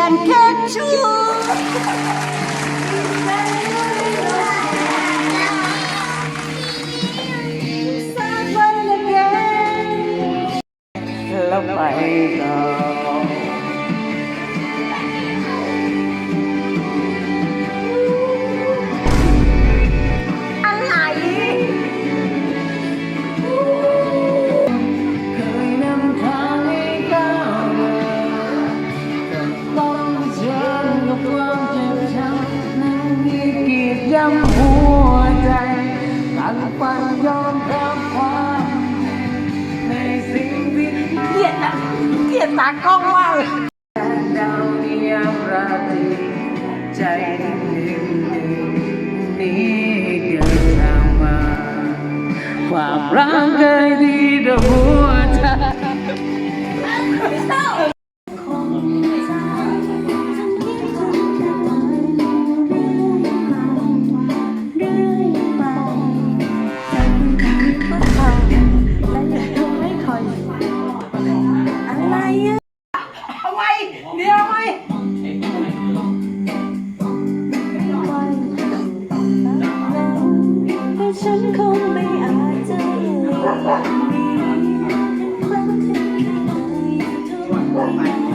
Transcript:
and catch you someone again แล้วไปต่อย้ำหัวใจตั้งฝันยอมรับความในสิ่งที่เกลียดตากล้องมากดาวเนียมราตรีใจหนึ่งนี้เกิดทางมาความรักเคยดีแต่หัวใจเดี๋ยวไหมฉันคงไม่อาจจะมีครั้งที่เคยทุกอย่าง